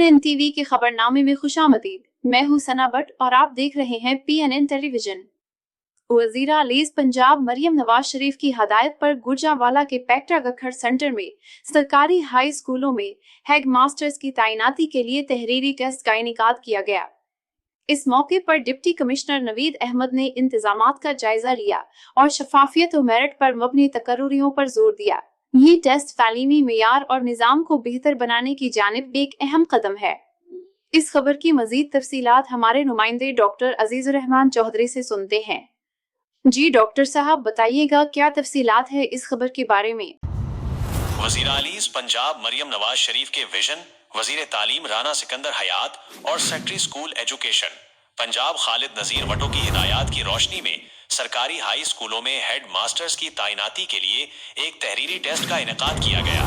PNN TV के खबरनामे में खुशामदीद। मैं हूं सना भट्ट और आप देख रहे हैं PNN टेलीविजन। वज़ीर आलीज़ पंजाब मरियम नवाज शरीफ की हदायत पर गुजरांवाला के पैक्टा गखड़ सेंटर में सरकारी हाई स्कूलों में हेड मास्टर्स की तैनाती के लिए तहरीरी टेस्ट का इनेकाद किया गया। इस मौके पर डिप्टी कमिश्नर नवीद अहमद ने इंतजामात का जायजा लिया और शफाफियत और मेरिट पर मबनी तकर्रुरियों पर जोर दिया। ये टेस्ट तालीमी मेयार और निज़ाम को बेहतर बनाने की जानिब एक अहम कदम है। इस खबर की मजीद तफसीलात हमारे नुमाइंदे डॉक्टर अजीजुर रहमान चौधरी से सुनते हैं। जी डॉक्टर साहब, बताइएगा क्या तफसीलात है इस खबर के बारे में। वज़ीर आलीज़ पंजाब मरियम नवाज शरीफ के विजन, वज़ीर तालीम राना सिकंदर हयात और secretary school education Punjab Khalid Nazir Wattoo की हिदायत की रोशनी में सरकारी हाई स्कूलों में हेड मास्टर्स की तैनाती के लिए एक तहरीरी टेस्ट का इनेकाद किया गया।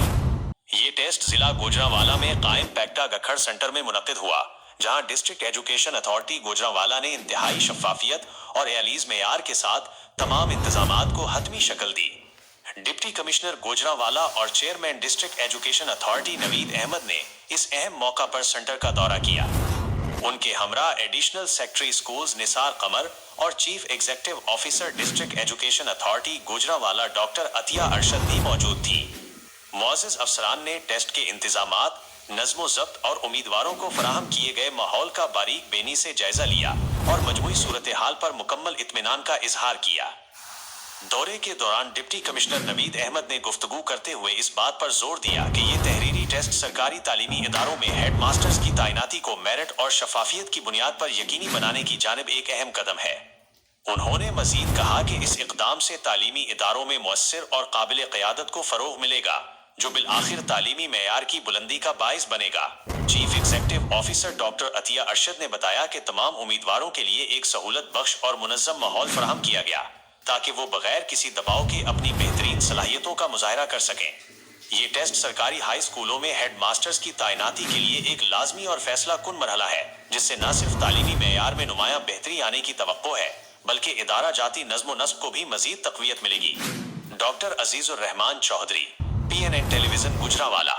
ये टेस्ट जिला गुजरांवाला में कायम पैक्टा गखड़ सेंटर में मुनक्किद हुआ, जहां डिस्ट्रिक्ट एजुकेशन अथॉरिटी गुजरांवाला ने इंतहाई शफाफियत और एलीज मेयार के साथ तमाम इंतजामात को हतमी शक्ल दी। डिप्टी कमिश्नर गुजरांवाला और chairman district education authority Naveed Ahmed ने इस अहम मौका पर सेंटर का दौरा किया। उनके हमरा additional secretary schools Nisar Qamar और chief executive officer district education authority Gujranwala doctor Atiya Arshad भी मौजूद थी। मुअज़्ज़िज़ अफसरान ने टेस्ट के इंतजामात, नज़्मो ज़ब्त और उम्मीदवारों को फराहम किए गए माहौल का बारीक बेनी से जायजा लिया और मजमूई सूरत हाल पर मुकम्मल इत्मीनान का इजहार किया। दौरे के दौरान डिप्टी कमिश्नर नवीद अहमद ने गुफ्तगू करते हुए इस बात पर जोर दिया कि ये तहरीरी टेस्ट सरकारी तालीमी इदारों में हेड मास्टर्स की तैनाती को मेरिट और शफाफियत की बुनियाद पर यकीनी बनाने की जानिब एक अहम कदम है। उन्होंने मजीद कहा कि इस इक़दाम से तालीमी इदारों में मुअस्सिर और काबिल क़यादत को फ़रोग़ मिलेगा, जो बिल आखिर तालीमी मेयार की बुलंदी का बाइस बनेगा। Chief executive officer doctor Atiya Arshad ने बताया कि तमाम उम्मीदवारों के लिए एक सहूलत बख्श और मुनज़्ज़म माहौल फराहम किया गया, ताकि वो बगैर किसी दबाव के अपनी बेहतरीन सलाहियतों का मुजाहरा कर सकें। ये टेस्ट सरकारी हाई स्कूलों में हेड मास्टर्स की तैनाती के लिए एक लाजमी और फैसला कुन मरहला है, जिससे न सिर्फ तालीमी मेयार में नुमाया बेहतरी आने की तवक्को है, बल्कि इदारा जाती नज़्म व नस्ब को भी मजीद तक़वियत मिलेगी। Doctor Azizur Rehman Chaudhry, PNN television Gujranwala.